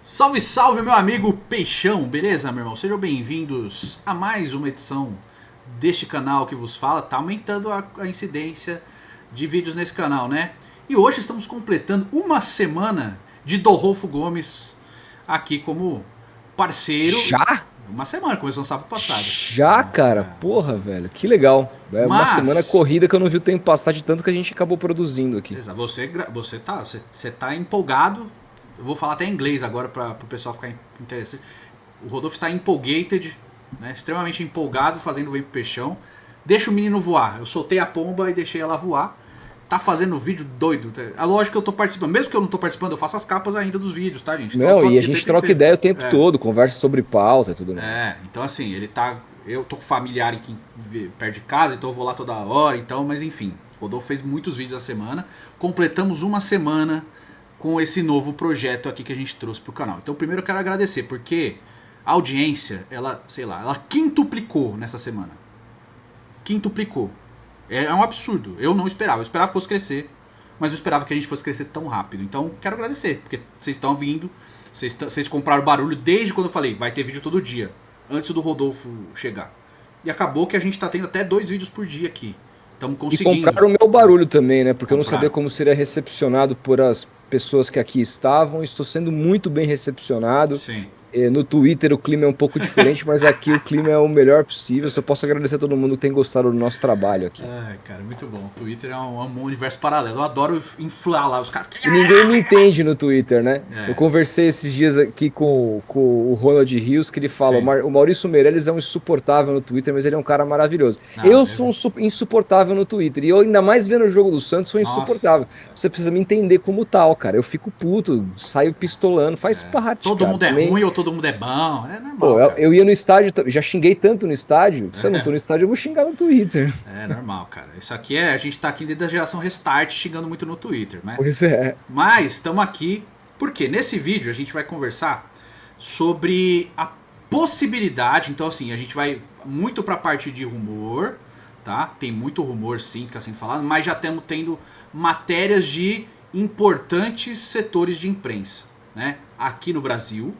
Salve, salve, meu amigo Peixão, beleza, meu irmão? Sejam bem-vindos a mais uma edição deste canal que vos fala. Tá aumentando a incidência de vídeos nesse canal, né? E hoje estamos completando uma semana de Rodolfo Gomes aqui como parceiro. Já? Uma semana, começou no sábado passado. Já, cara? Uma Porra, semana. velho. Que legal. É uma semana Mas, corrida que eu não vi o tempo passar de tanto que a gente acabou produzindo aqui. beleza, você tá empolgado. Eu vou falar até em inglês agora para o pessoal ficar interessado. O Rodolfo está empolgated, né, extremamente empolgado, fazendo Vem pro Peixão. Deixa o menino voar. Eu soltei a pomba e deixei ela voar. Tá fazendo vídeo doido. É lógico que eu tô participando. Mesmo que eu não tô participando, eu faço as capas ainda dos vídeos, tá, gente? Então eu Não, tô e a aqui o gente tempo troca inteiro. ideia o tempo todo, conversa sobre pauta e tudo mais. Então assim, ele tá. Eu tô com familiar aqui perto de casa, então eu vou lá toda hora, então, mas enfim. O Rodolfo fez muitos vídeos a semana. Completamos uma semana com esse novo projeto aqui que a gente trouxe pro canal. Então primeiro eu quero agradecer, porque a audiência, ela, sei lá, ela quintuplicou nessa semana. Quintuplicou. É um absurdo. Eu não esperava. Eu esperava que fosse crescer, mas eu esperava que a gente fosse crescer tão rápido. Então quero agradecer, porque vocês estão vindo, vocês compraram barulho desde quando eu falei, vai ter vídeo todo dia, antes do Rodolfo chegar. E acabou que a gente tá tendo até 2 vídeos por dia aqui. Estamos E conseguindo. compraram o meu barulho também, né? Porque eu não sabia Compraram. como seria recepcionado por as pessoas que aqui estavam. Estou sendo muito bem recepcionado. Sim. No Twitter o clima é um pouco diferente, mas aqui o clima é o melhor possível. Só posso agradecer a todo mundo que tem gostado do nosso trabalho aqui. Ai, cara, muito bom. O Twitter é um universo paralelo. Eu adoro inflar lá os caras. E ninguém me entende no Twitter, né? É. Eu conversei esses dias aqui com o Ronald Rios, que ele fala, Sim. o Maurício Meirelles é um insuportável no Twitter, mas ele é um cara maravilhoso. Não, Eu sou um insuportável no Twitter, e eu ainda mais vendo o jogo do Santos, sou Nossa. insuportável. Você precisa me entender como tal, cara. Eu fico puto, saio pistolando, faz parte, Todo cara. mundo é Também, ruim ou todo mundo é bom. É pô, normal, eu, cara. eu ia no estádio, já xinguei tanto no estádio, se eu não tô no estádio, eu vou xingar no Twitter. É normal, cara. Isso aqui é. A gente tá aqui desde a geração Restart xingando muito no Twitter, né? Pois é. Mas estamos aqui porque nesse vídeo a gente vai conversar sobre a possibilidade. Então, assim, a gente vai muito pra parte de rumor, tá? Tem muito rumor, sim, que está sendo falado, mas já estamos tendo matérias de importantes setores de imprensa, né? Aqui no Brasil.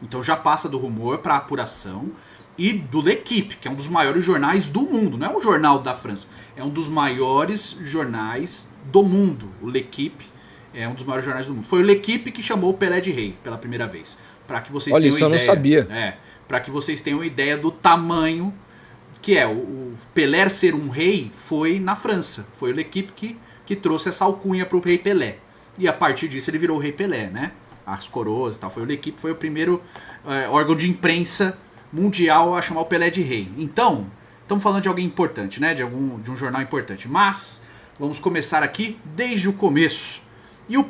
Então já passa do rumor para apuração. E do L'Equipe, que é um dos maiores jornais do mundo. Não é um jornal da França, é um dos maiores jornais do mundo. O L'Equipe é um dos maiores jornais do mundo. Foi o L'Equipe que chamou o Pelé de rei pela primeira vez. Para que vocês Olha, tenham isso eu não ideia. sabia. Para que vocês tenham ideia do tamanho que é. O Pelé ser um rei foi na França. Foi o L'Equipe que trouxe essa alcunha para o rei Pelé. E a partir disso ele virou o rei Pelé, né? As coroas e tal. Foi o L'Equipe, foi o primeiro órgão de imprensa mundial a chamar o Pelé de rei. Então, estamos falando de alguém importante, né? De um jornal importante. Mas, vamos começar aqui desde o começo. E a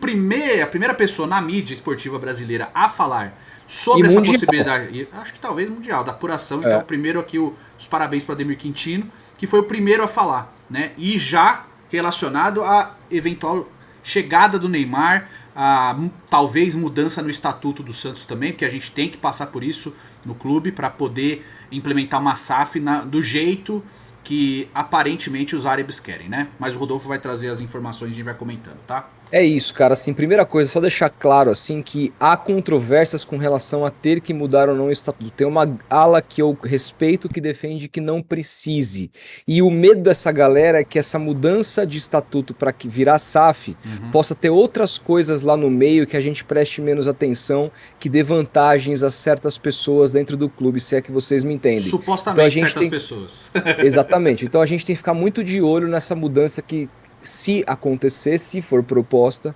primeira pessoa na mídia esportiva brasileira a falar sobre essa possibilidade, acho que talvez mundial, da apuração. Então, primeiro aqui os parabéns para Ademir Quintino, que foi o primeiro a falar, né? E já relacionado à eventual chegada do Neymar, a talvez mudança no estatuto do Santos também, porque a gente tem que passar por isso no clube para poder implementar uma SAF do jeito que aparentemente os árabes querem, né? Mas o Rodolfo vai trazer as informações e a gente vai comentando, tá? É isso, cara. Assim, primeira coisa, só deixar claro assim que há controvérsias com relação a ter que mudar ou não o estatuto. Tem uma ala que eu respeito que defende que não precise. E o medo dessa galera é que essa mudança de estatuto para que virar SAF possa ter outras coisas lá no meio que a gente preste menos atenção, que dê vantagens a certas pessoas dentro do clube, se é que vocês me entendem. Supostamente Então, a gente certas pessoas. Exatamente. Então a gente tem que ficar muito de olho nessa mudança que, se acontecer, se for proposta,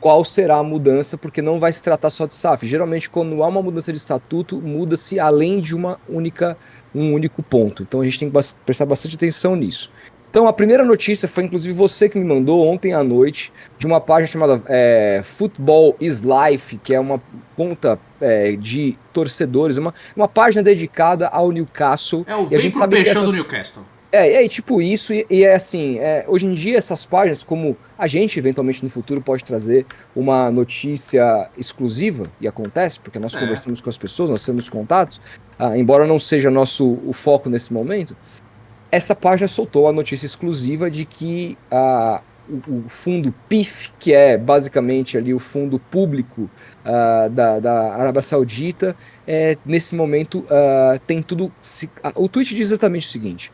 qual será a mudança, porque não vai se tratar só de SAF. Geralmente, quando há uma mudança de estatuto, muda-se além de um único ponto. Então a gente tem que prestar bastante atenção nisso. Então a primeira notícia foi inclusive você que me mandou ontem à noite, de uma página chamada Football is Life, que é uma conta de torcedores, uma página dedicada ao Newcastle. É o E a Vem gente pro sabe que Peixão do essas... Newcastle. tipo isso, e é assim, hoje em dia essas páginas, como a gente eventualmente no futuro pode trazer uma notícia exclusiva, e acontece, porque nós conversamos com as pessoas, nós temos contatos, embora não seja o foco nesse momento, essa página soltou a notícia exclusiva de que o fundo PIF, que é basicamente ali o fundo público da Arábia Saudita, nesse momento tem tudo. O tweet diz exatamente o seguinte: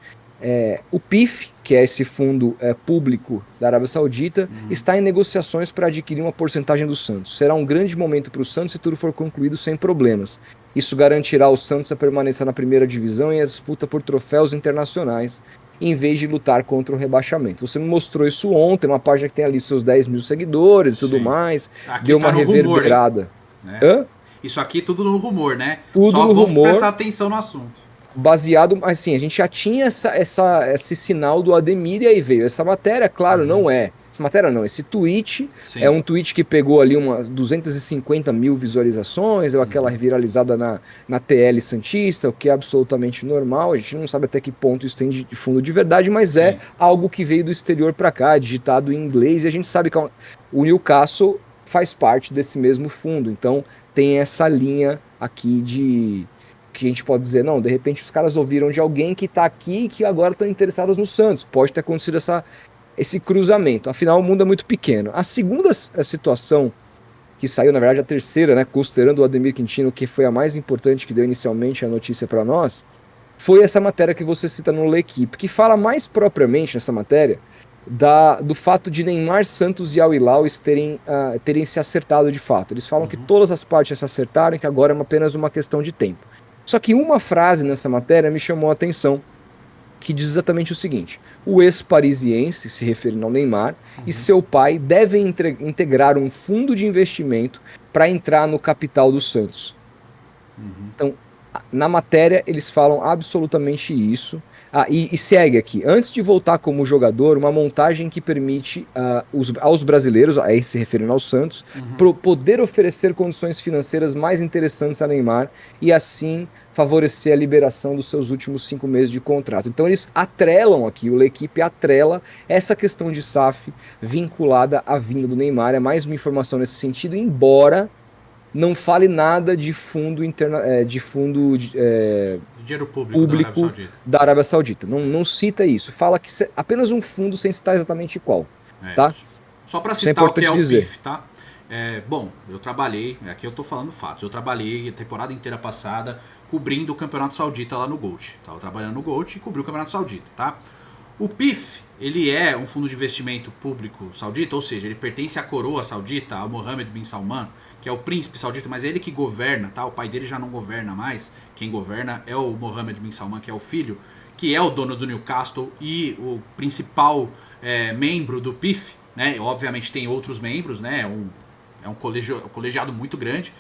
o PIF, que é esse fundo público da Arábia Saudita, está em negociações para adquirir uma porcentagem do Santos. Será um grande momento para o Santos se tudo for concluído sem problemas. Isso garantirá ao Santos a permanência na primeira divisão e a disputa por troféus internacionais, em vez de lutar contra o rebaixamento. Você me mostrou isso ontem, uma página que tem ali seus 10 mil seguidores e tudo mais, aqui deu uma reverberada. Rumor, né? Isso aqui tudo no rumor, né? Tudo Só no vamos rumor, prestar atenção no assunto. baseado, mas assim, a gente já tinha esse sinal do Ademir e aí veio essa matéria, claro, não é. Essa matéria não, esse tweet é um tweet que pegou ali 250 mil visualizações, aquela viralizada na TL Santista, o que é absolutamente normal, a gente não sabe até que ponto isso tem de fundo de verdade, mas é algo que veio do exterior para cá, digitado em inglês, e a gente sabe que o Newcastle faz parte desse mesmo fundo, então tem essa linha aqui de que a gente pode dizer, não, de repente os caras ouviram de alguém que tá aqui e que agora estão interessados no Santos, pode ter acontecido esse cruzamento, afinal o mundo é muito pequeno. A segunda situação que saiu, na verdade a terceira, né, considerando o Ademir Quintino, que foi a mais importante que deu inicialmente a notícia para nós, foi essa matéria que você cita no L'Equipe, que fala mais propriamente nessa matéria do fato de Neymar, Santos e Al Hilal terem se acertado de fato. Eles falam que todas as partes se acertaram e que agora é apenas uma questão de tempo. Só que uma frase nessa matéria me chamou a atenção, que diz exatamente o seguinte: o ex-parisiense, se referindo ao Neymar, e seu pai devem integrar um fundo de investimento para entrar no capital do Santos. Então, na matéria, eles falam absolutamente isso. E segue aqui: antes de voltar como jogador, uma montagem que permite aos brasileiros, aí se referindo ao Santos, poder oferecer condições financeiras mais interessantes a Neymar e assim favorecer a liberação dos seus últimos 5 meses de contrato. Então eles atrelam aqui, o L'Equipe atrela essa questão de SAF vinculada à vinda do Neymar. É mais uma informação nesse sentido, embora não fale nada de fundo dinheiro público da Arábia Saudita. Não cita isso. Fala que apenas um fundo sem citar exatamente qual. Tá? Só para citar o que é o PIF, tá? Bom, eu trabalhei, aqui eu tô falando fatos, eu trabalhei a temporada inteira passada cobrindo o Campeonato Saudita lá no Gold. Tava trabalhando no Gold e cobri o Campeonato Saudita, tá? O PIF, ele é um fundo de investimento público saudita, ou seja, ele pertence à coroa saudita, ao Mohammed bin Salman, que é o príncipe saudita, mas é ele que governa, tá? O pai dele já não governa mais, quem governa é o Mohammed bin Salman, que é o filho, que é o dono do Newcastle e o principal membro do PIF, né? Obviamente tem outros membros, né? É um colegiado muito grande.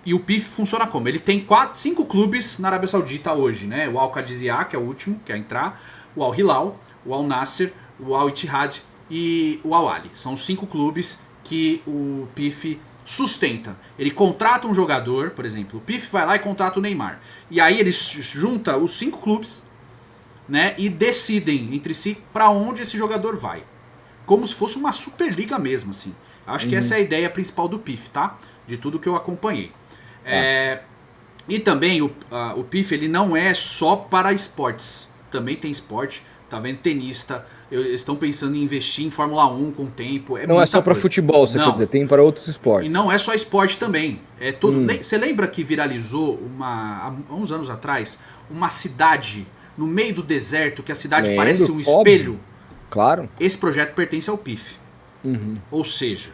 E o PIF funciona como? Ele tem 5 clubes na Arábia Saudita hoje, né? O Al-Qadisiyah, que é o último, que é entrar, o Al Hilal, o Al Nasser, o Al Ittihad e o Al Ahly. São os 5 clubes que o PIF sustenta. Ele contrata um jogador, por exemplo, o PIF vai lá e contrata o Neymar. E aí ele junta os 5 clubes, né, e decidem entre si para onde esse jogador vai. Como se fosse uma Superliga mesmo, assim. Acho que essa é a ideia principal do PIF, tá? De tudo que eu acompanhei. E também o PIF, ele não é só para esportes. Também tem esporte. Tá vendo? Tenista. Eles estão pensando em investir em Fórmula 1 com o tempo. Não é só para futebol, você quer dizer. Tem para outros esportes. E não é só esporte também. Você lembra que viralizou há uns anos atrás uma cidade no meio do deserto, que a cidade parece um espelho? Claro. Esse projeto pertence ao PIF. Ou seja,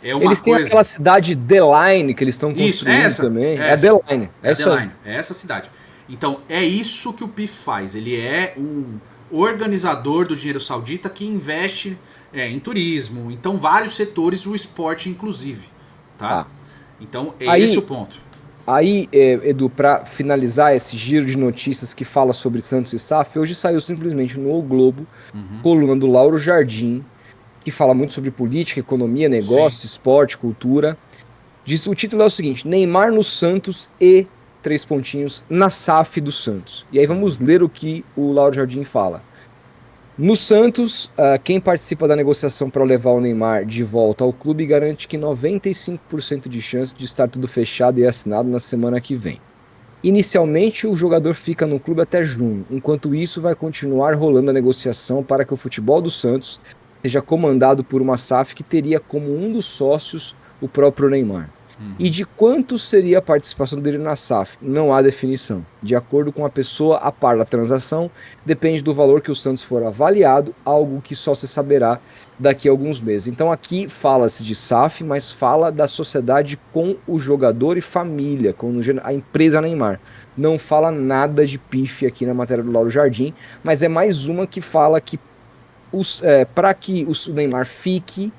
é uma eles têm coisa... aquela cidade The Line que eles estão construindo também. É The Line. É essa cidade. Então, é isso que o PIF faz. Ele é um organizador do dinheiro saudita que investe em turismo, então vários setores, o esporte inclusive. Tá? Então, esse o ponto. Aí, Edu, para finalizar esse giro de notícias que fala sobre Santos e SAF, hoje saiu simplesmente no O Globo, coluna do Lauro Jardim, que fala muito sobre política, economia, negócio, esporte, cultura. O título é o seguinte: Neymar no Santos e 3 pontinhos na SAF do Santos. E aí vamos ler o que o Lauro Jardim fala. No Santos, quem participa da negociação para levar o Neymar de volta ao clube garante que 95% de chance de estar tudo fechado e assinado na semana que vem. Inicialmente, o jogador fica no clube até junho. Enquanto isso, vai continuar rolando a negociação para que o futebol do Santos seja comandado por uma SAF que teria como um dos sócios o próprio Neymar. E de quanto seria a participação dele na SAF? Não há definição. De acordo com a pessoa a par da transação, depende do valor que o Santos for avaliado, algo que só se saberá daqui a alguns meses. Então aqui fala-se de SAF, mas fala da sociedade com o jogador e família, com a empresa Neymar. Não fala nada de PIF aqui na matéria do Lauro Jardim, mas é mais uma que fala que para que o Neymar fique,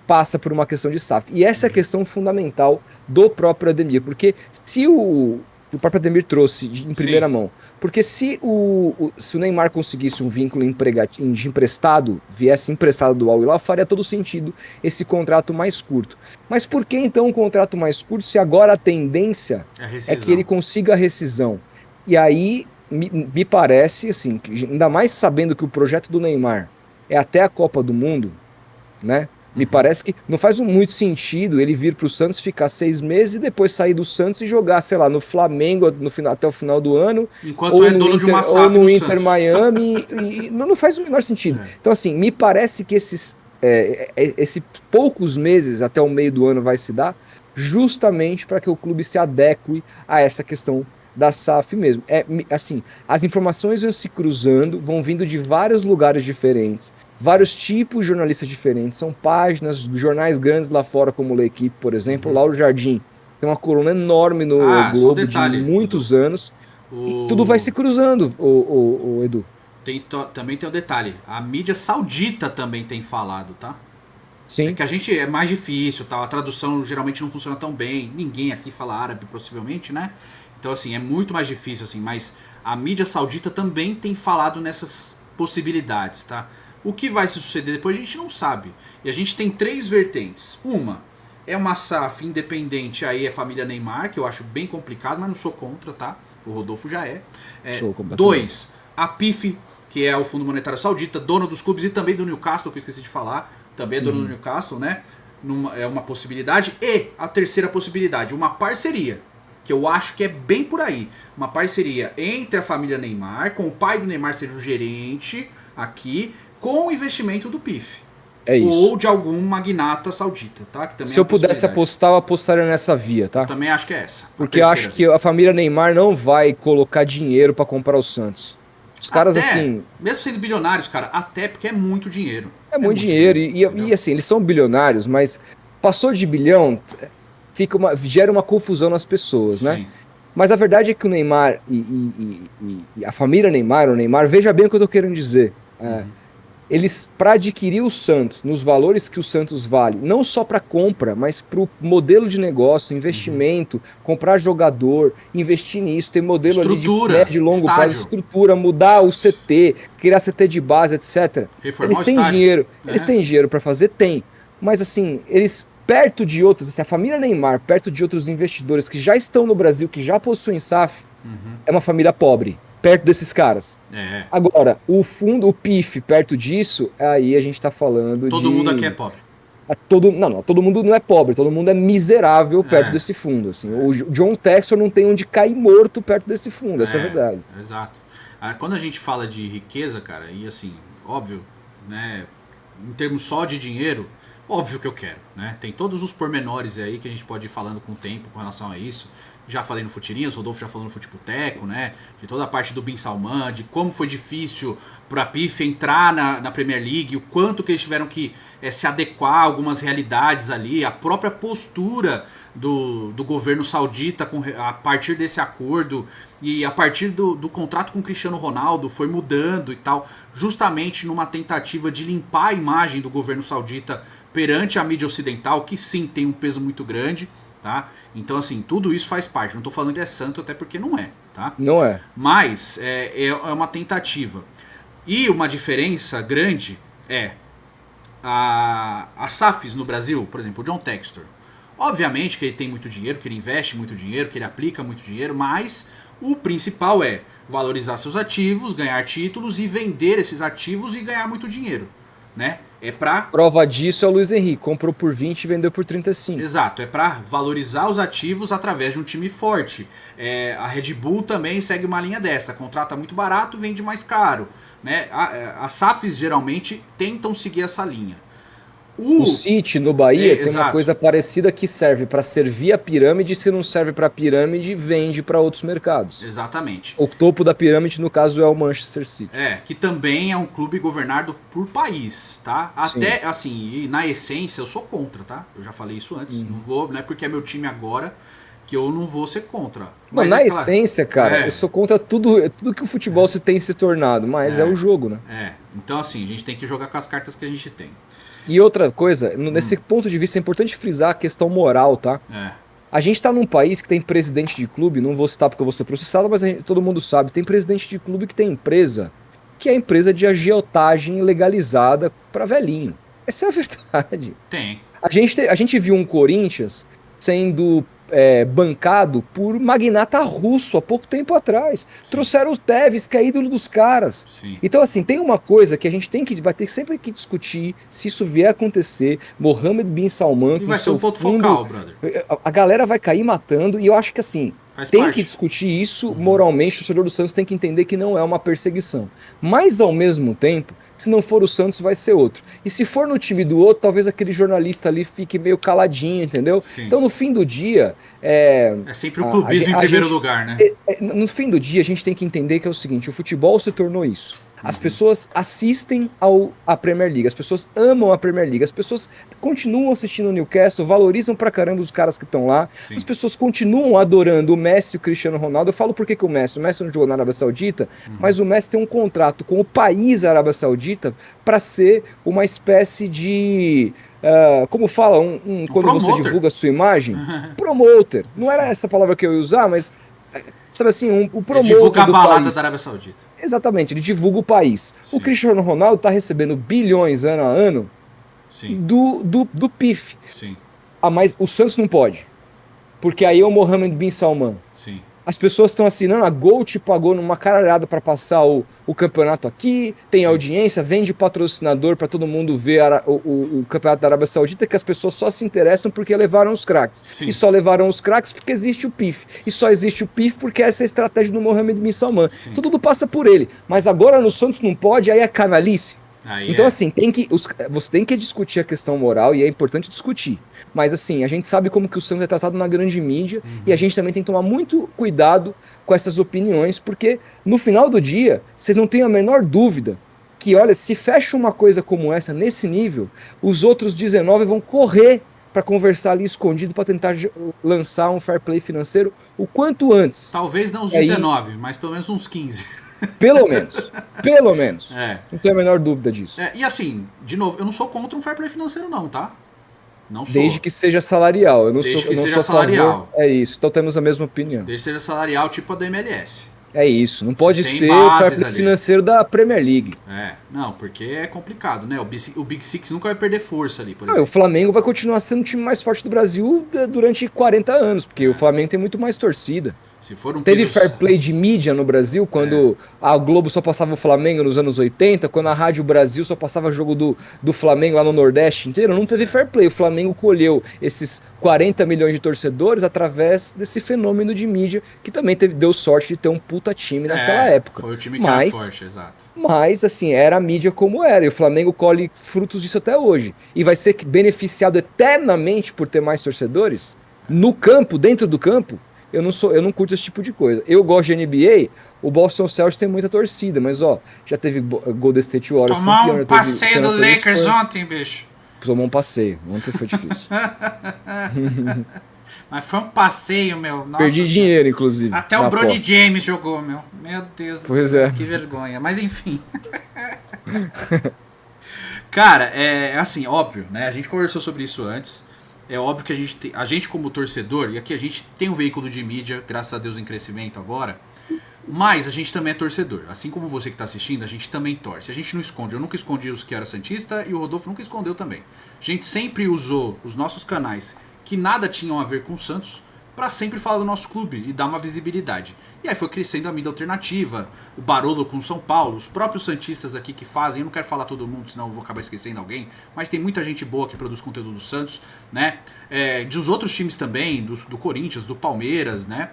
passa por uma questão de SAF. E essa é a questão fundamental do próprio Ademir, porque se o próprio Ademir trouxe em primeira mão, porque se o Neymar conseguisse um vínculo de emprestado, viesse emprestado do Al Hilal, faria todo sentido esse contrato mais curto. Mas por que então um contrato mais curto se agora a tendência é que ele consiga a rescisão? E aí me parece, assim, ainda mais sabendo que o projeto do Neymar é até a Copa do Mundo, né? Me parece que não faz muito sentido ele vir para o Santos, ficar 6 meses e depois sair do Santos e jogar, sei lá, no Flamengo até o final do ano. Enquanto ou é dono de uma SAF ou no Inter Miami. E não faz o menor sentido. Então, assim, me parece que esses poucos meses até o meio do ano vai se dar justamente para que o clube se adeque a essa questão da SAF mesmo. Assim, as informações vão se cruzando, vão vindo de vários lugares diferentes, vários tipos de jornalistas diferentes, são páginas de jornais grandes lá fora, como o L'Equipe, por exemplo. Lauro Jardim tem uma coluna enorme no Globo de muitos anos, e tudo vai se cruzando, o Edu. Também tem o detalhe, a mídia saudita também tem falado, tá? Sim. É que a gente é mais difícil, tá? A tradução geralmente não funciona tão bem, ninguém aqui fala árabe, possivelmente, né? Então, assim, é muito mais difícil, assim, mas a mídia saudita também tem falado nessas possibilidades, tá? O que vai se suceder depois a gente não sabe. E a gente tem 3 vertentes. Uma é uma SAF independente, aí é família Neymar, que eu acho bem complicado, mas não sou contra, tá? O Rodolfo já é. 2, a PIF, que é o Fundo Monetário Saudita, dono dos clubes e também do Newcastle, que eu esqueci de falar. Também é dono do Newcastle, né? É uma possibilidade. E a terceira possibilidade, uma parceria, que eu acho que é bem por aí. Uma parceria entre a família Neymar, com o pai do Neymar ser o gerente aqui, com o investimento do PIF. É isso. Ou de algum magnata saudita, tá? Que também Se eu pudesse apostar, eu apostaria nessa via, tá? Eu também acho que é essa. Porque eu acho que a família Neymar não vai colocar dinheiro pra comprar o Santos. Os caras, assim... Mesmo sendo bilionários, cara, até porque é muito dinheiro. É muito dinheiro. E assim, eles são bilionários, mas passou de bilhão, gera uma confusão nas pessoas, né? Mas a verdade é que o Neymar e a família Neymar, o Neymar, veja bem o que eu tô querendo dizer. Eles, para adquirir o Santos, nos valores que o Santos vale, não só para compra, mas para o modelo de negócio, investimento, comprar jogador, investir nisso, ter modelo ali de médio e longo prazo, estrutura, mudar o CT, criar CT de base, etc. Reformar eles têm dinheiro, eles têm dinheiro para fazer? Tem. Mas assim, eles perto de outros, assim, a família Neymar, perto de outros investidores que já estão no Brasil, que já possuem SAF, é uma família pobre. Perto desses caras. Agora, o fundo, o PIF, perto disso, aí a gente tá falando todo mundo aqui é pobre. Não, todo mundo não é pobre, todo mundo é miserável perto desse fundo. Assim. O John Textor não tem onde cair morto perto desse fundo, essa é a verdade. Exato. Quando a gente fala de riqueza, cara, e assim, óbvio, né, em termos só de dinheiro, óbvio que eu quero, né? Tem todos os pormenores aí que a gente pode ir falando com o tempo com relação a isso. Já falei no Futirinhas, Rodolfo já falou no Futiputeco, né? De toda a parte do Bin Salman, de como foi difícil para a PIF entrar na Premier League, o quanto que eles tiveram que se adequar a algumas realidades ali, a própria postura do governo saudita a partir desse acordo e a partir do contrato com o Cristiano Ronaldo foi mudando e tal, justamente numa tentativa de limpar a imagem do governo saudita perante a mídia ocidental, que sim, tem um peso muito grande. Tá? Então, assim, tudo isso faz parte. Não tô falando que é santo, até porque não é, tá? Não é. Mas é uma tentativa. E uma diferença grande é as SAFs no Brasil, por exemplo, o John Textor. Obviamente que ele tem muito dinheiro, que ele investe muito dinheiro, que ele aplica muito dinheiro, mas o principal é valorizar seus ativos, ganhar títulos e vender esses ativos e ganhar muito dinheiro, né? É pra... Prova disso é o Luiz Henrique. Comprou por 20 e vendeu por 35. Exato, é pra valorizar os ativos através de um time forte. A Red Bull também segue uma linha dessa. Contrata muito barato, vende mais caro. Né? As SAFs geralmente tentam seguir essa linha. O City no Bahia tem exato. uma coisa parecida que serve para servir a pirâmide, se não serve para a pirâmide, vende para outros mercados. Exatamente. O topo da pirâmide, no caso, é o Manchester City. Que também é um clube governado por país, tá? Até, sim, assim, na essência eu sou contra, tá? Eu já falei isso antes, não é porque é meu time agora que eu não vou ser contra. Mas na essência, cara, eu sou contra tudo que o futebol se tem se tornado, mas é o jogo, né? Então assim, a gente tem que jogar com as cartas que a gente tem. E outra coisa, nesse ponto de vista é importante frisar a questão moral, tá? A gente tá num país que tem presidente de clube, não vou citar porque eu vou ser processado, mas todo mundo sabe, tem presidente de clube que tem empresa, que é empresa de agiotagem legalizada pra velhinho. Essa é a verdade. Tem. A gente viu um Corinthians sendo bancado por magnata russo há pouco tempo atrás. Sim. Trouxeram o Tevez, que é ídolo dos caras. Sim. Então, assim, tem uma coisa que a gente vai ter sempre que discutir se isso vier a acontecer. Mohammed bin Salman... E vai ser um ponto focal, brother. A galera vai cair matando e eu acho que, assim, tem que discutir isso moralmente. O torcedor do Santos tem que entender que não é uma perseguição. Mas, ao mesmo tempo, se não for o Santos, vai ser outro. E se for no time do outro, talvez aquele jornalista ali fique meio caladinho, entendeu? Sim. Então, no fim do dia... É sempre o clubismo em primeiro lugar, né? No fim do dia, a gente tem que entender que é o seguinte, o futebol se tornou isso. As pessoas assistem à Premier League, as pessoas amam a Premier League, as pessoas continuam assistindo o Newcastle, valorizam pra caramba os caras que estão lá, Sim. As pessoas continuam adorando o Messi e o Cristiano Ronaldo. Eu falo por que o Messi não jogou na Arábia Saudita, mas o Messi tem um contrato com o país Arábia Saudita para ser uma espécie de... como fala, quando promoter. Você divulga a sua imagem, promoter. Não era essa palavra que eu ia usar, mas... Sabe assim, o promotor divulga a balada da Arábia Saudita. Exatamente, ele divulga o país. Sim. O Cristiano Ronaldo está recebendo bilhões ano a ano do PIF. Sim. Mas o Santos não pode. Porque aí é o Mohammed bin Salman. Sim. As pessoas estão assinando, a Gold pagou numa caralhada para passar o campeonato aqui, tem audiência, vende patrocinador para todo mundo ver o campeonato da Arábia Saudita, que as pessoas só se interessam porque levaram os craques. Sim. E só levaram os craques porque existe o PIF. E só existe o PIF porque essa é a estratégia do Mohammed bin Salman. Sim. Então tudo passa por ele. Mas agora no Santos não pode, aí é canalice. Então assim, você tem que discutir a questão moral e é importante discutir. Mas assim, a gente sabe como que o Santos é tratado na grande mídia e a gente também tem que tomar muito cuidado com essas opiniões, porque no final do dia, vocês não têm a menor dúvida que, olha, se fecha uma coisa como essa nesse nível, os outros 19 vão correr para conversar ali escondido para tentar lançar um fair play financeiro o quanto antes. Talvez não os 19, mas pelo menos uns 15. Pelo menos. Não tenho a menor dúvida disso. E assim, de novo, eu não sou contra um fair play financeiro não, tá? Não sou. Desde que seja salarial. Eu não Desde sou, que não seja sou salarial. É isso, então temos a mesma opinião. Desde que seja salarial, tipo a da MLS. É isso, não pode ser o fair play financeiro da Premier League. Não, porque é complicado, né? O Big Six nunca vai perder força ali, por exemplo. O Flamengo vai continuar sendo o time mais forte do Brasil durante 40 anos, porque o Flamengo tem muito mais torcida. Se for um Teve fair play de mídia no Brasil, quando a Globo só passava o Flamengo nos anos 80, quando a Rádio Brasil só passava jogo do Flamengo lá no Nordeste inteiro, não teve fair play. O Flamengo colheu esses 40 milhões de torcedores através desse fenômeno de mídia, que também deu sorte de ter um puta time naquela época. Foi o time que era forte, exato. Mas, assim, era a mídia como era, e o Flamengo colhe frutos disso até hoje. E vai ser beneficiado eternamente por ter mais torcedores no campo, dentro do campo. Eu não curto esse tipo de coisa. Eu gosto de NBA, o Boston Celtics tem muita torcida, mas já teve Golden State Warriors campeão. Tomou um passeio do Lakers ontem, bicho. Tomou um passeio, ontem foi difícil. Mas foi um passeio, meu. Nossa, perdi dinheiro, inclusive. Até o Bronny James jogou, meu. Meu Deus do céu, que vergonha. Mas enfim. Cara, é assim, óbvio, né? A gente conversou sobre isso antes. É óbvio que a gente como torcedor, e aqui a gente tem um veículo de mídia, graças a Deus em crescimento agora, mas a gente também é torcedor. Assim como você que está assistindo, a gente também torce. A gente não esconde. Eu nunca escondi os que era santista e o Rodolfo nunca escondeu também. A gente sempre usou os nossos canais que nada tinham a ver com o Santos para sempre falar do nosso clube e dar uma visibilidade. E aí foi crescendo a mídia alternativa, o Barolo com o São Paulo, os próprios santistas aqui que fazem, eu não quero falar todo mundo, senão eu vou acabar esquecendo alguém, mas tem muita gente boa que produz conteúdo do Santos, né? Dos outros times também, do Corinthians, do Palmeiras, né?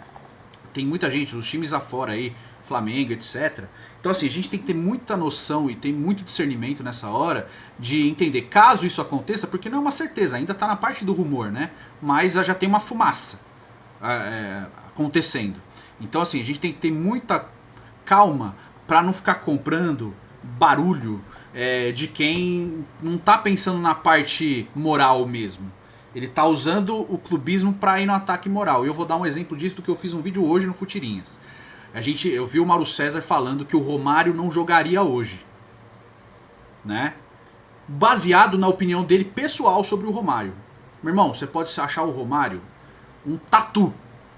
Tem muita gente, os times afora aí, Flamengo, etc. Então assim, a gente tem que ter muita noção e tem muito discernimento nessa hora de entender, caso isso aconteça, porque não é uma certeza, ainda está na parte do rumor, né? Mas já tem uma fumaça acontecendo. Então assim, a gente tem que ter muita calma para não ficar comprando barulho de quem não está pensando na parte moral mesmo. Ele está usando o clubismo para ir no ataque moral. E eu vou dar um exemplo disso do que eu fiz um vídeo hoje no Futirinhas. Eu vi o Mauro César falando que o Romário não jogaria hoje, né? Baseado na opinião dele pessoal sobre o Romário. Meu irmão, você pode achar o Romário um tatu.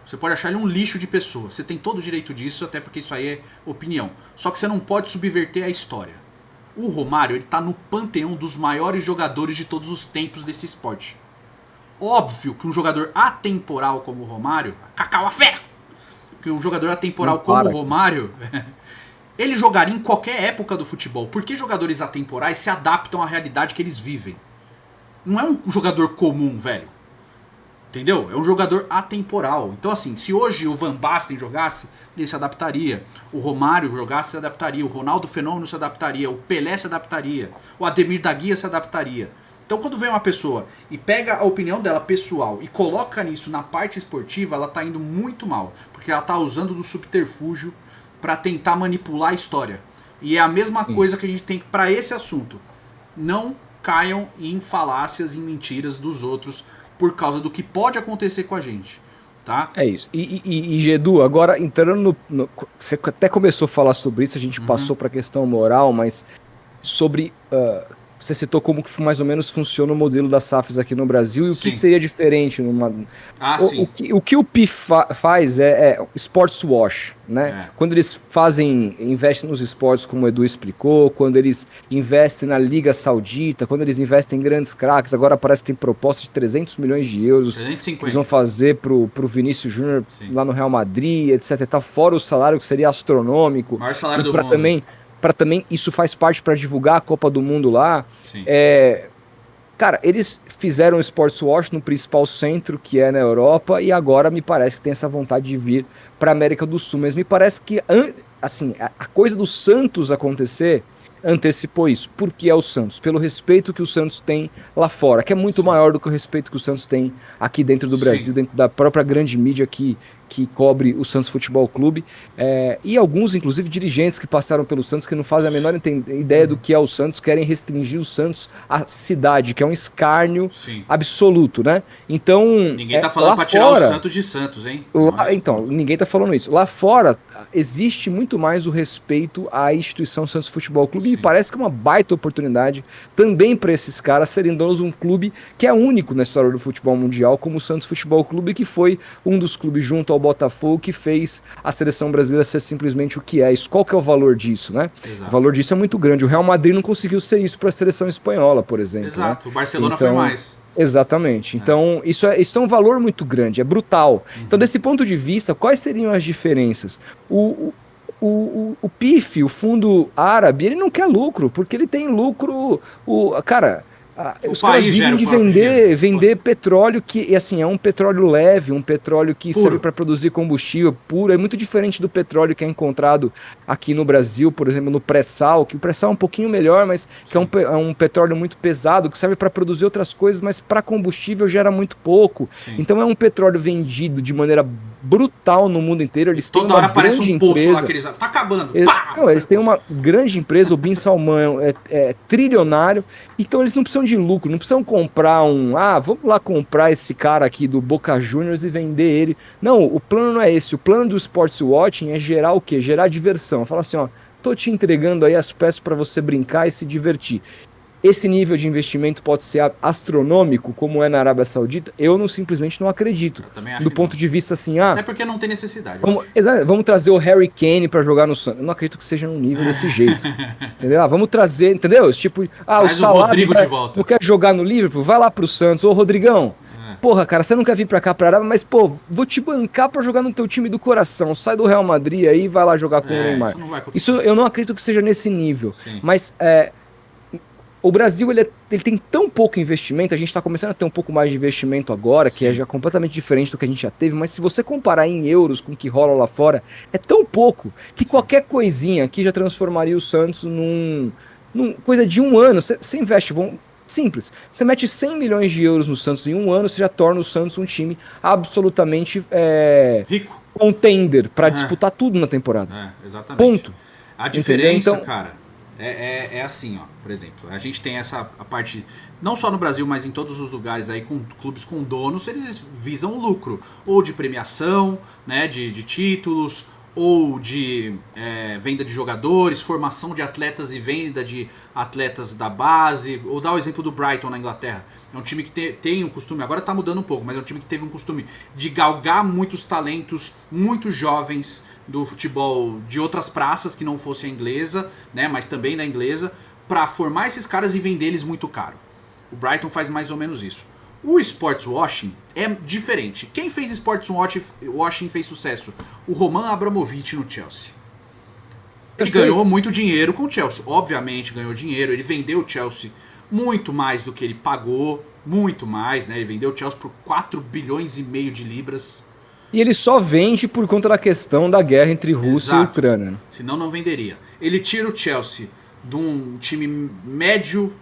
Você pode achar ele um lixo de pessoa. Você tem todo o direito disso, até porque isso aí é opinião. Só que você não pode subverter a história. O Romário, ele tá no panteão dos maiores jogadores de todos os tempos desse esporte. Óbvio que um jogador atemporal como o Romário, Cacau a fera! Que um jogador atemporal como o Romário, ele jogaria em qualquer época do futebol. Porque jogadores atemporais se adaptam à realidade que eles vivem. Não é um jogador comum, velho. Entendeu? É um jogador atemporal. Então assim, se hoje o Van Basten jogasse, ele se adaptaria. O Romário jogasse, se adaptaria. O Ronaldo Fenômeno se adaptaria. O Pelé se adaptaria. O Ademir da Guia se adaptaria. Então quando vem uma pessoa e pega a opinião dela pessoal e coloca nisso na parte esportiva, ela tá indo muito mal. Porque ela tá usando do subterfúgio para tentar manipular a história. E é a mesma coisa que a gente tem para esse assunto. Não caiam em falácias, em mentiras dos outros por causa do que pode acontecer com a gente. Tá? É isso. E Gedu, agora entrando você até começou a falar sobre isso, a gente passou para a questão moral, mas sobre... você citou como que mais ou menos funciona o modelo das SAFs aqui no Brasil e o que seria diferente numa... O que o PI faz é sports wash, né? Quando eles investem nos esportes, como o Edu explicou, quando eles investem na Liga Saudita, quando eles investem em grandes craques, agora parece que tem proposta de 300 milhões de euros 350. Que eles vão fazer pro Vinícius Júnior lá no Real Madrid, etc. Tá fora o salário que seria astronômico. O maior salário do mundo. Para também, isso faz parte para divulgar a Copa do Mundo lá. Cara, eles fizeram o Sports Wash no principal centro, que é na Europa, e agora me parece que tem essa vontade de vir para América do Sul. Mas me parece que assim, a coisa do Santos acontecer antecipou isso. Por que é o Santos? Pelo respeito que o Santos tem lá fora, que é muito maior do que o respeito que o Santos tem aqui dentro do Brasil, dentro da própria grande mídia que cobre o Santos Futebol Clube, e alguns, inclusive, dirigentes que passaram pelo Santos, que não fazem a menor ideia do que é o Santos, querem restringir o Santos à cidade, que é um escárnio absoluto, né? Então, ninguém tá falando pra tirar o Santos de Santos, hein? Então, ninguém tá falando isso. Lá fora, existe muito mais o respeito à instituição Santos Futebol Clube, e parece que é uma baita oportunidade também para esses caras serem donos de um clube que é único na história do futebol mundial, como o Santos Futebol Clube, que foi um dos clubes junto ao Botafogo que fez a seleção brasileira ser simplesmente o que é. Qual que é o valor disso, né? Exato. O valor disso é muito grande. O Real Madrid não conseguiu ser isso para a seleção espanhola, por exemplo. Exato. Né? O Barcelona foi mais. Exatamente. Então, isso é um valor muito grande, é brutal. Então, desse ponto de vista, quais seriam as diferenças? O PIF, o fundo árabe, ele não quer lucro, porque ele tem lucro... Cara... os caras vivem de vender petróleo que, assim, é um petróleo leve, um petróleo que serve para produzir combustível puro. É muito diferente do petróleo que é encontrado aqui no Brasil, por exemplo, no pré-sal, que o pré-sal é um pouquinho melhor, mas que é um petróleo muito pesado, que serve para produzir outras coisas, mas para combustível gera muito pouco. Então é um petróleo vendido de maneira brutal no mundo inteiro. Eles têm uma grande empresa. Tá acabando. Eles têm uma grande empresa, o Bin Salman é trilionário, então eles não precisam de lucro, não precisam comprar vamos lá comprar esse cara aqui do Boca Juniors e vender ele. Não, o plano não é esse. O plano do Sports Watching é gerar o quê? Gerar diversão. Falar assim, tô te entregando aí as peças para você brincar e se divertir. Esse nível de investimento pode ser astronômico, como é na Arábia Saudita? Eu simplesmente não acredito. Do ponto de vista assim, até porque não tem necessidade. Vamos trazer o Harry Kane para jogar no Santos. Eu não acredito que seja num nível desse jeito. Entendeu? Vamos trazer, entendeu? Tipo, o Salah Rodrigo de volta. Não quer jogar no Liverpool? Vai lá pro Santos. Ô, Rodrigão, porra, cara, você não quer vir pra cá, pra Arábia, mas, pô, vou te bancar pra jogar no teu time do coração. Sai do Real Madrid aí e vai lá jogar com o Neymar. Isso não vai acontecer. Isso eu não acredito que seja nesse nível. Sim. Mas o Brasil, ele tem tão pouco investimento, a gente tá começando a ter um pouco mais de investimento agora, que é já completamente diferente do que a gente já teve, mas se você comparar em euros com o que rola lá fora, é tão pouco que qualquer coisinha aqui já transformaria o Santos num coisa de um ano. Você investe, simples, você mete 100 milhões de euros no Santos em um ano, você já torna o Santos um time absolutamente rico, contender para disputar tudo na temporada. Exatamente. Ponto. A diferença, então, cara, é assim, ó, por exemplo, a gente tem a parte, não só no Brasil, mas em todos os lugares aí, com clubes com donos, eles visam lucro, ou de premiação, né, de títulos, ou de venda de jogadores, formação de atletas e venda de atletas da base. Ou dar o exemplo do Brighton na Inglaterra. É um time que tem um costume, agora tá mudando um pouco, mas é um time que teve um costume de galgar muitos talentos, muitos jovens do futebol de outras praças que não fosse a inglesa, né, mas também da inglesa, para formar esses caras e vender eles muito caro. O Brighton faz mais ou menos isso. O sports washing é diferente. Quem fez sports washing fez sucesso? O Roman Abramovich no Chelsea. Ele ganhou muito dinheiro com o Chelsea. Obviamente ganhou dinheiro. Ele vendeu o Chelsea muito mais do que ele pagou. Muito mais, né? Ele vendeu o Chelsea por 4 bilhões e meio de libras. E ele só vende por conta da questão da guerra entre Rússia e Ucrânia. Senão não venderia. Ele tira o Chelsea de um time médio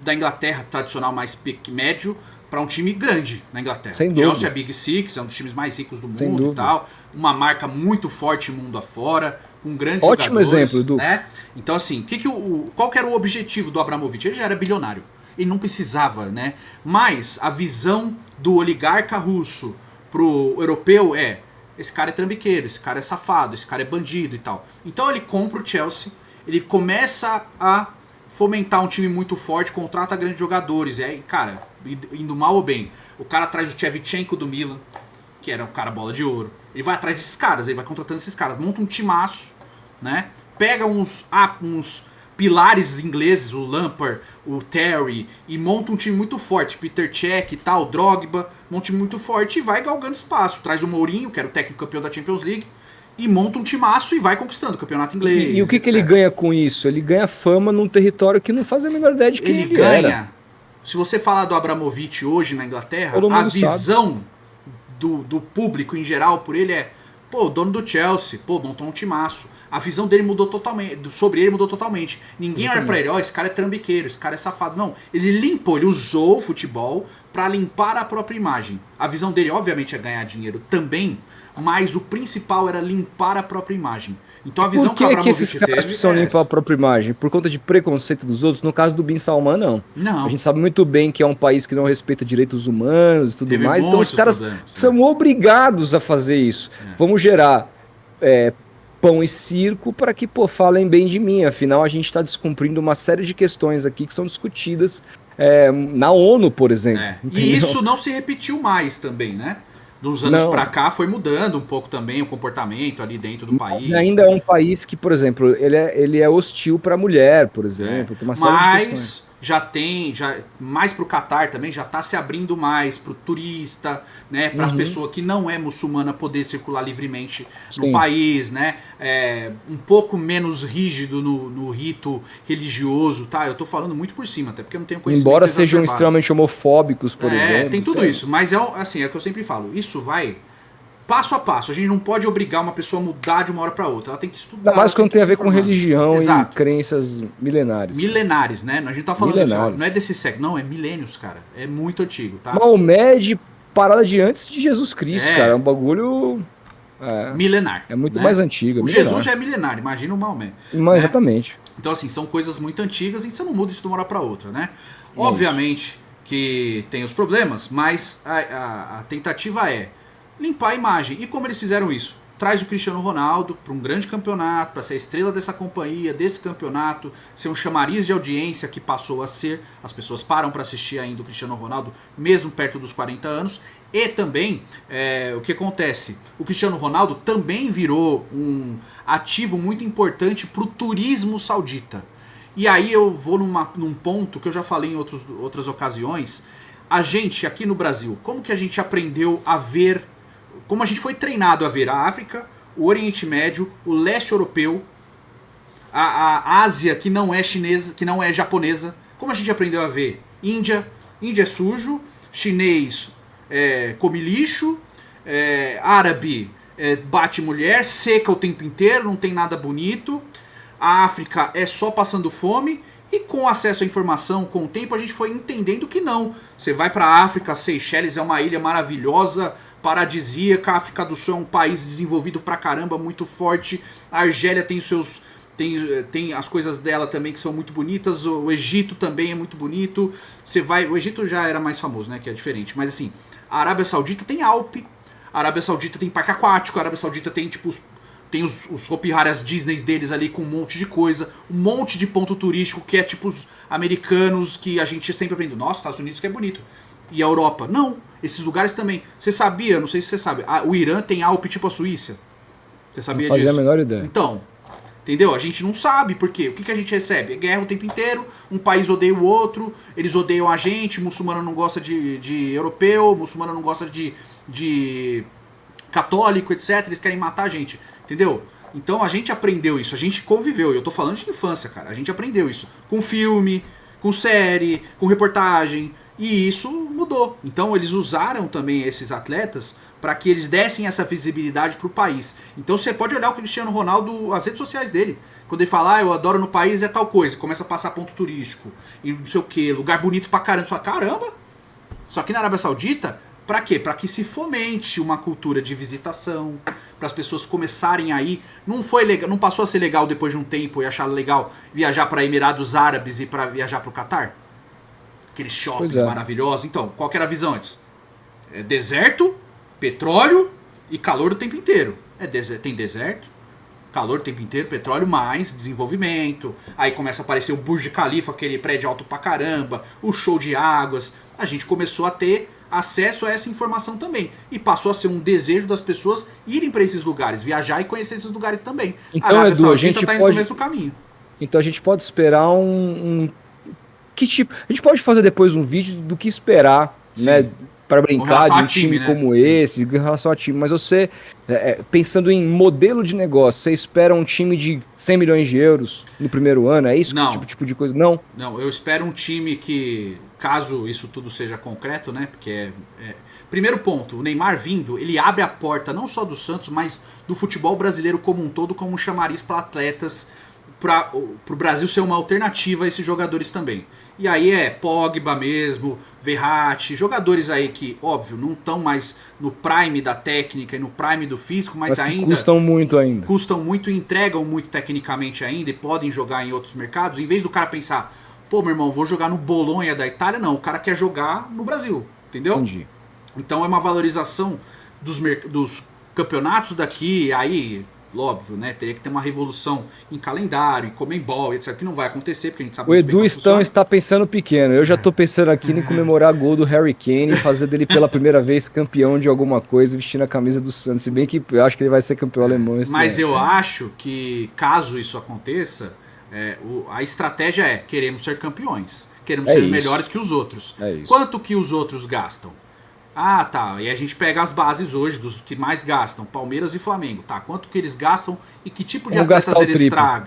da Inglaterra, tradicional mais médio, para um time grande na Inglaterra. Sem Chelsea dúvida. é Big Six, é um dos times mais ricos do mundo e tal. Uma marca muito forte mundo afora, com grandes Ótimo jogadores. exemplo, Edu. Né? Então, assim, qual que era o objetivo do Abramovich? Ele já era bilionário. Ele não precisava, né? Mas a visão do oligarca russo pro europeu esse cara é trambiqueiro, esse cara é safado, esse cara é bandido e tal. Então ele compra o Chelsea, ele começa a fomentar um time muito forte, contrata grandes jogadores. E aí, cara, indo mal ou bem, o cara traz o Shevchenko do Milan, que era um cara bola de ouro. Ele vai atrás desses caras, ele vai contratando esses caras, monta um timaço, né? Pega uns pilares ingleses, o Lampard, o Terry, e monta um time muito forte, Peter Cech e tal, Drogba, monta um time muito forte e vai galgando espaço. Traz o Mourinho, que era o técnico campeão da Champions League, e monta um timaço e vai conquistando o campeonato inglês. E o que ele ganha com isso? Ele ganha fama num território que não faz a menor ideia de quem ele ganha. Era. Se você falar do Abramovich hoje na Inglaterra, a visão do público em geral por ele o dono do Chelsea, montou um timaço. A visão dele mudou totalmente, sobre ele mudou totalmente. Ninguém olha pra ele, esse cara é trambiqueiro, esse cara é safado. Não, ele usou o futebol pra limpar a própria imagem. A visão dele, obviamente, é ganhar dinheiro também, mas o principal era limpar a própria imagem. Então a visão que o Abramovich teve... Por que esses caras precisam limpar a própria imagem? Por conta de preconceito dos outros? No caso do Bin Salman, não. A gente sabe muito bem que é um país que não respeita direitos humanos e tudo mais. Então os caras são obrigados a fazer isso. Vamos gerar pão e circo para que, falem bem de mim. Afinal, a gente está descumprindo uma série de questões aqui que são discutidas na ONU, por exemplo. E isso não se repetiu mais também, né? Dos anos pra cá foi mudando um pouco também o comportamento ali dentro do país. Ainda é um país que, por exemplo, ele é hostil para a mulher, por exemplo. Tem uma série de questões. Já mais pro Catar também, já tá se abrindo mais pro turista, né, para as pessoas que não é muçulmana poder circular livremente no país, né, um pouco menos rígido no rito religioso, tá? Eu tô falando muito por cima, até porque eu não tenho conhecimento. Embora sejam extremamente homofóbicos, por exemplo. Tem tudo isso, mas assim, é o que eu sempre falo, isso vai passo a passo. A gente não pode obrigar uma pessoa a mudar de uma hora para outra. Ela tem que estudar. Ainda mais quando tem a ver com religião e crenças milenares. Milenares, né? A gente tá falando não é desse século, não, é milênios, cara. É muito antigo, tá? Maomé de parada de antes de Jesus Cristo, cara. É um bagulho milenar. É muito mais antigo. O Jesus já é milenar, imagina o Maomé. Mas, exatamente. Então, assim, são coisas muito antigas e você não muda isso de uma hora para outra, né? Obviamente que tem os problemas, mas a tentativa é limpar a imagem. E como eles fizeram isso? Traz o Cristiano Ronaldo para um grande campeonato, para ser a estrela dessa companhia, desse campeonato, ser um chamariz de audiência que passou a ser. As pessoas param para assistir ainda o Cristiano Ronaldo, mesmo perto dos 40 anos. E também, o que acontece? O Cristiano Ronaldo também virou um ativo muito importante para o turismo saudita. E aí eu vou num ponto que eu já falei em outras ocasiões. a gente aqui no Brasil, como que a gente aprendeu a ver, como a gente foi treinado a ver a África, o Oriente Médio, o leste europeu, a Ásia que não é chinesa, que não é japonesa, como a gente aprendeu a ver Índia é sujo, chinês come lixo, árabe bate mulher, seca o tempo inteiro, não tem nada bonito, a África é só passando fome. E com acesso à informação, com o tempo, a gente foi entendendo que não. Você vai para a África, Seychelles é uma ilha maravilhosa, paradisíaca, a África do Sul é um país desenvolvido pra caramba, muito forte, a Argélia tem seus... Tem as coisas dela também que são muito bonitas, o Egito também é muito bonito. Você vai, o Egito já era mais famoso, né, que é diferente, mas assim, a Arábia Saudita tem Alpe, a Arábia Saudita tem parque aquático, a Arábia Saudita tem tipo tem os Hopi Haras Disney deles ali com um monte de coisa, um monte de ponto turístico que é tipo os americanos que a gente sempre aprende, nossa, Estados Unidos que é bonito. E a Europa, não, esses lugares também. Você sabia, não sei se você sabe, o Irã tem Alpe tipo a Suíça. Você sabia disso? Não fazia a menor ideia. Então, entendeu? A gente não sabe, por quê? O que a gente recebe? É guerra o tempo inteiro, um país odeia o outro, eles odeiam a gente, muçulmano não gosta de europeu, muçulmano não gosta de católico, etc. Eles querem matar a gente, entendeu? Então a gente aprendeu isso, a gente conviveu, eu tô falando de infância, cara, a gente aprendeu isso com filme, com série, com reportagem, e isso mudou. Então eles usaram também esses atletas para que eles dessem essa visibilidade pro país. Então você pode olhar o Cristiano Ronaldo, as redes sociais dele, quando ele fala, eu adoro no país é tal coisa, começa a passar ponto turístico, e não sei o que, lugar bonito pra caramba, só caramba, só que na Arábia Saudita, pra quê? Pra que se fomente uma cultura de visitação, para as pessoas começarem aí. Não foi legal, não passou a ser legal depois de um tempo e achar legal viajar para Emirados Árabes e para viajar para o Catar? Aqueles shoppings maravilhosos. Então, qual que era a visão antes? Deserto, petróleo e calor o tempo inteiro. Tem deserto, calor o tempo inteiro, petróleo mais desenvolvimento. Aí começa a aparecer o Burj Khalifa, aquele prédio alto pra caramba, o show de águas. A gente começou a ter acesso a essa informação também. E passou a ser um desejo das pessoas irem para esses lugares, viajar e conhecer esses lugares também. Então, a Arábia Saudita tá indo no mesmo caminho. Então a gente pode esperar que tipo? A gente pode fazer depois um vídeo do que esperar, né? Para brincar de um time, né? Como esse, em relação a time. Mas você, pensando em modelo de negócio, você espera um time de 100 milhões de euros no primeiro ano? É isso? Não. Que tipo de coisa? Não? Não, eu espero um time que, caso isso tudo seja concreto, né? Porque primeiro ponto, o Neymar vindo, ele abre a porta não só do Santos, mas do futebol brasileiro como um todo, como um chamariz para atletas, para o Brasil ser uma alternativa a esses jogadores também. E aí Pogba mesmo, Verratti, jogadores aí que, óbvio, não estão mais no prime da técnica e no prime do físico, mas ainda custam muito ainda. Custam muito e entregam muito tecnicamente ainda e podem jogar em outros mercados. Em vez do cara pensar, pô, meu irmão, vou jogar no Bolonha da Itália, não, o cara quer jogar no Brasil, entendeu? Entendi. Então é uma valorização dos campeonatos daqui, aí... Óbvio, né? Teria que ter uma revolução em calendário, em Comembol, etc. Que não vai acontecer, porque a gente sabe o Edu Stão está pensando pequeno. Eu já estou pensando aqui em comemorar gol do Harry Kane e fazer dele pela primeira vez campeão de alguma coisa, vestindo a camisa do Santos. Se bem que eu acho que ele vai ser campeão alemão esse Mas ano. Eu acho que, caso isso aconteça, a estratégia queremos ser campeões. Queremos ser melhores que os outros. Quanto que os outros gastam? Ah, tá. E a gente pega as bases hoje dos que mais gastam, Palmeiras e Flamengo. Tá, quanto que eles gastam e que tipo de atletas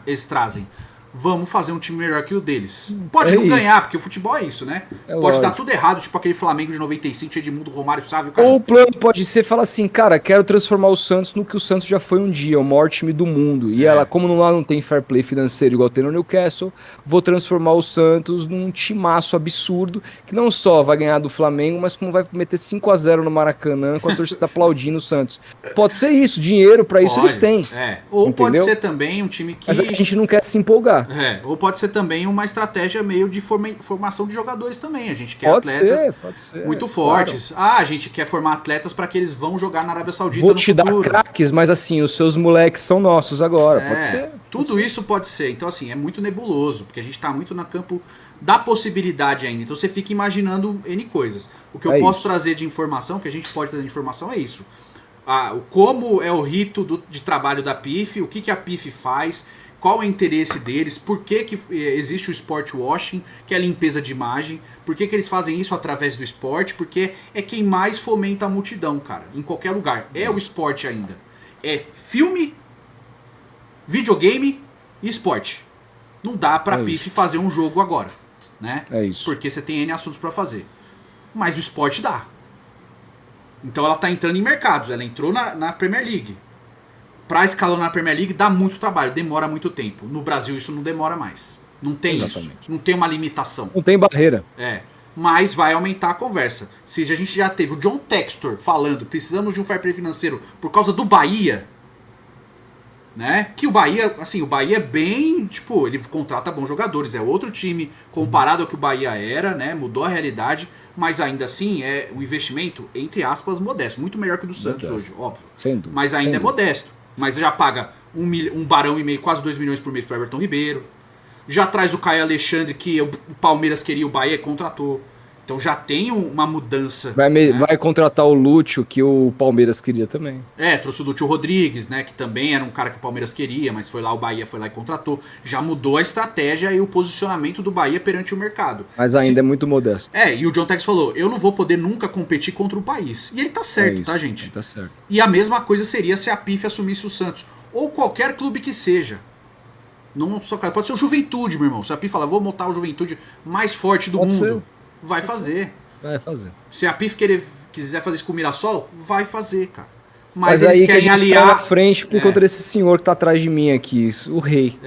eles trazem? Vamos fazer um time melhor que o deles. Pode não ganhar, porque o futebol é isso, né? Pode dar tudo errado, tipo aquele Flamengo de 95, Edmundo, Romário, Sávio... Ou o plano pode ser, fala assim, cara, quero transformar o Santos no que o Santos já foi um dia, o maior time do mundo. E ela, como lá não tem fair play financeiro igual tem no Newcastle, vou transformar o Santos num timaço absurdo, que não só vai ganhar do Flamengo, mas como vai meter 5-0 no Maracanã, com a torcida aplaudindo o Santos. Pode ser isso, dinheiro pra isso eles têm. Ou entendeu? Pode ser também um time que... Mas a gente não quer se empolgar. Ou pode ser também uma estratégia meio de formação de jogadores também. A gente quer atletas muito fortes. Claro. A gente quer formar atletas para que eles vão jogar na Arábia Saudita no futuro. Vou te dar craques, mas assim, os seus moleques são nossos agora. Pode ser. Tudo isso pode ser. Então assim, é muito nebuloso, porque a gente está muito no campo da possibilidade ainda. Então você fica imaginando N coisas. O que eu posso trazer de informação, que a gente pode trazer de informação é isso. Como é o rito de trabalho da PIF, o que a PIF faz, qual é o interesse deles, por que, que existe o sport washing, que é a limpeza de imagem, por que, que eles fazem isso através do esporte, porque é quem mais fomenta a multidão, cara, em qualquer lugar. É o esporte ainda. É filme, videogame e esporte. Não dá pra PIF fazer um jogo agora, né? É isso. Porque você tem N assuntos pra fazer. Mas o esporte dá. Então ela tá entrando em mercados, ela entrou na Premier League. Pra escalonar na Premier League dá muito trabalho, demora muito tempo. No Brasil isso não demora mais. Não tem isso. Não tem uma limitação. Não tem barreira. Mas vai aumentar a conversa. Se a gente já teve o John Textor falando, precisamos de um fair play financeiro por causa do Bahia, né? Que o Bahia, assim, o Bahia é bem, tipo, ele contrata bons jogadores, é outro time comparado ao que o Bahia era, né? Mudou a realidade, mas ainda assim é um investimento, entre aspas, modesto. Muito melhor que o do Santos hoje, óbvio. Sem dúvida. Mas ainda é modesto. Mas já paga um barão e meio, quase 2 milhões por mês pro Everton Ribeiro. Já traz o Caio Alexandre, que o Palmeiras queria, o Bahia contratou. Então já tem uma mudança. Vai contratar o Lúcio, que o Palmeiras queria também. Trouxe o Lúcio Rodrigues, né? Que também era um cara que o Palmeiras queria, mas foi lá, o Bahia foi lá e contratou. Já mudou a estratégia e o posicionamento do Bahia perante o mercado. Mas ainda é muito modesto. E o John Tex falou, eu não vou poder nunca competir contra o país. E ele tá certo, tá, gente? Ele tá certo. E a mesma coisa seria se a PIF assumisse o Santos. Ou qualquer clube que seja. Não só, pode ser o Juventude, meu irmão. Se a PIF falar, vou montar o Juventude mais forte do mundo. Vai fazer. Vai fazer. Se a PIF quiser fazer isso com o Mirassol, vai fazer, cara. Mas eles aí querem aliar na frente por conta desse senhor que tá atrás de mim aqui, o rei.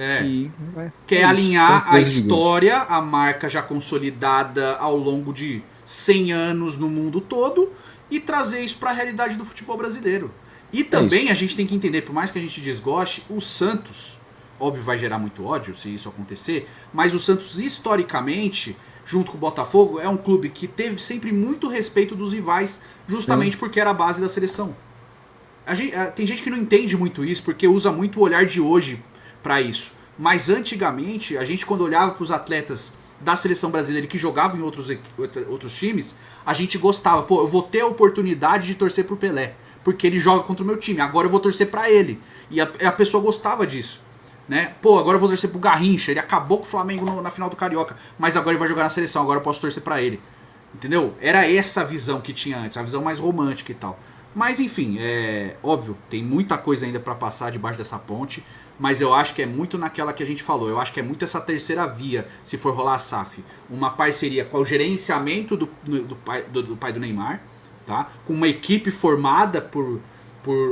Quer alinhar a história, a marca já consolidada ao longo de 100 anos no mundo todo e trazer isso para a realidade do futebol brasileiro. E também a gente tem que entender, por mais que a gente desgoste, o Santos, óbvio vai gerar muito ódio se isso acontecer, mas o Santos historicamente, junto com o Botafogo, é um clube que teve sempre muito respeito dos rivais, justamente porque era a base da seleção. Tem gente que não entende muito isso, porque usa muito o olhar de hoje para isso. Mas antigamente, a gente quando olhava para os atletas da seleção brasileira que jogavam em outros times, a gente gostava. Pô, eu vou ter a oportunidade de torcer pro Pelé, porque ele joga contra o meu time, agora eu vou torcer para ele. E a pessoa gostava disso. Né? Pô, agora eu vou torcer pro Garrincha, ele acabou com o Flamengo na final do Carioca, mas agora ele vai jogar na seleção, agora eu posso torcer pra ele. Entendeu? Era essa visão que tinha antes, a visão mais romântica e tal. Mas enfim, óbvio, tem muita coisa ainda pra passar debaixo dessa ponte, mas eu acho que é muito naquela que a gente falou, eu acho que é muito essa terceira via, se for rolar a SAF. Uma parceria com o gerenciamento do pai do Neymar, tá? Com uma equipe formada por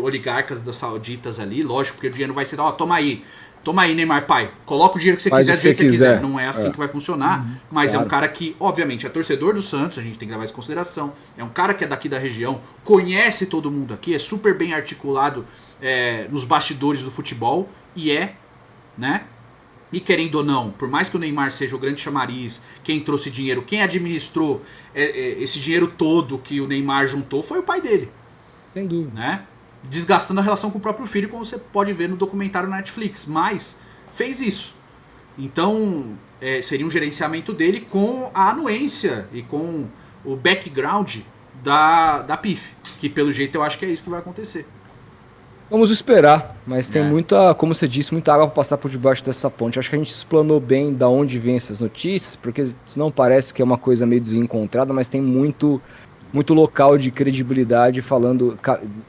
oligarcas das sauditas ali, lógico, porque o dinheiro vai ser, toma aí, Neymar, pai. Coloca o dinheiro que você quiser, do jeito que você quiser. Não é assim que vai funcionar. Mas claro. É um cara que, obviamente, é torcedor do Santos, a gente tem que levar isso em consideração. É um cara que é daqui da região, conhece todo mundo aqui, é super bem articulado nos bastidores do futebol. E né? E querendo ou não, por mais que o Neymar seja o grande chamariz, quem trouxe dinheiro, quem administrou esse dinheiro todo que o Neymar juntou foi o pai dele. Sem dúvida. Né? Desgastando a relação com o próprio filho, como você pode ver no documentário na Netflix, mas fez isso. Então, seria um gerenciamento dele com a anuência e com o background da PIF, que pelo jeito eu acho que é isso que vai acontecer. Vamos esperar, mas tem muita, como você disse, muita água para passar por debaixo dessa ponte. Acho que a gente explanou bem da onde vem essas notícias, porque senão parece que é uma coisa meio desencontrada, mas tem muito local de credibilidade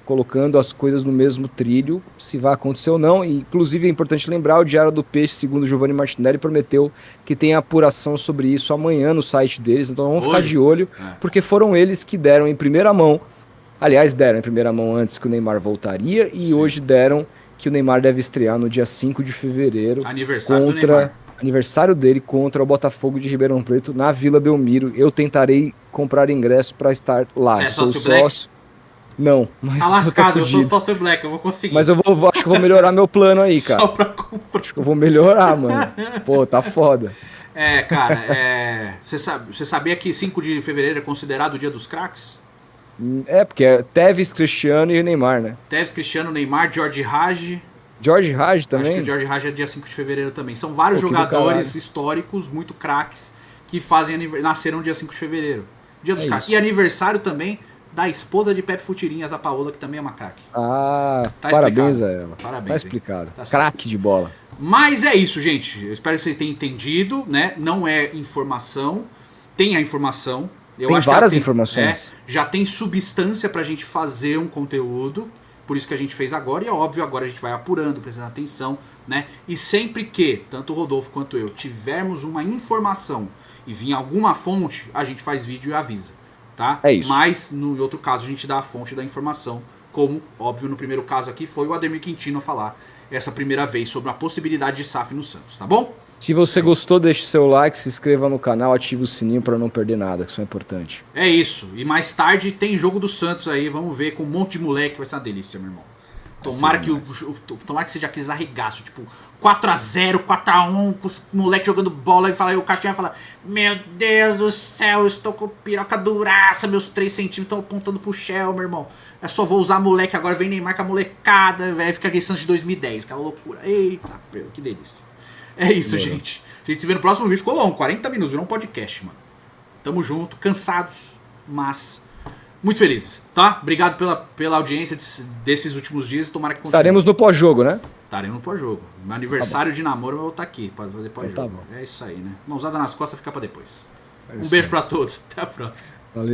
colocando as coisas no mesmo trilho, se vai acontecer ou não. E, inclusive é importante lembrar, o Diário do Peixe, segundo Giovanni Martinelli, prometeu que tem apuração sobre isso amanhã no site deles, então vamos ficar de olho, porque foram eles que deram em primeira mão, aliás, deram em primeira mão antes que o Neymar voltaria, e hoje deram que o Neymar deve estrear no dia 5 de fevereiro, aniversário do Neymar. Aniversário dele contra o Botafogo de Ribeirão Preto na Vila Belmiro. Eu tentarei comprar ingresso para estar lá. Você é sócio Black? Não, mas tá lascado, eu sou sócio Black, eu vou conseguir. Mas acho que eu vou melhorar meu plano aí, cara. Só pra comprar. Acho que eu vou melhorar, mano. Pô, tá foda. Cara, você sabia que 5 de fevereiro é considerado o dia dos craques? Porque é Tevez, Cristiano e Neymar, né? Tevez, Cristiano, Neymar, Jorge Hage também? Acho que o Jorge Hage é dia 5 de fevereiro também. São vários jogadores históricos, muito craques, que nasceram dia 5 de fevereiro. Dia dos craques. E aniversário também da esposa de Pepe Futirinhas, a Paola, que também é uma craque. Parabéns a ela. Parabéns, tá explicado. Tá craque de bola. Mas é isso, gente. Eu espero que você tenha entendido, né? Não é informação. Tem a informação. Tem várias informações. Já tem substância pra gente fazer um conteúdo. Por isso que a gente fez agora. E é óbvio, agora a gente vai apurando, prestando atenção, né? E sempre que, tanto o Rodolfo quanto eu, tivermos uma informação e vir alguma fonte, a gente faz vídeo e avisa, tá? É isso. Mas, no outro caso, a gente dá a fonte da informação. Como, óbvio, no primeiro caso aqui foi o Ademir Quintino falar essa primeira vez sobre a possibilidade de SAF no Santos, tá bom? Se você gostou, deixe seu like, se inscreva no canal, ative o sininho para não perder nada, que isso é importante. É isso. E mais tarde tem jogo do Santos aí, vamos ver com um monte de moleque, vai ser uma delícia, meu irmão. Tomara que seja aqueles arregaços, tipo 4x0, 4x1, com os moleques jogando bola e o Caixinha vai falar: meu Deus do céu, eu estou com piroca duraça, meus 3 centímetros estão apontando pro Shell, meu irmão. É só vou usar moleque agora, vem Neymar com a molecada, velho, fica aquele Santos de 2010, aquela loucura. Eita, que delícia. É isso, gente. A gente se vê no próximo vídeo. Ficou longo, 40 minutos, virou um podcast, mano. Tamo junto, cansados, mas muito felizes, tá? Obrigado pela audiência desses últimos dias. Tomara que continue. Estaremos no pós-jogo, né? Estaremos no pós-jogo. Meu aniversário de namoro eu vou estar aqui pra fazer pós-jogo. Então tá bom. É isso aí, né? Mãozada nas costas fica pra depois. É Um beijo pra todos. Até a próxima. Valeu.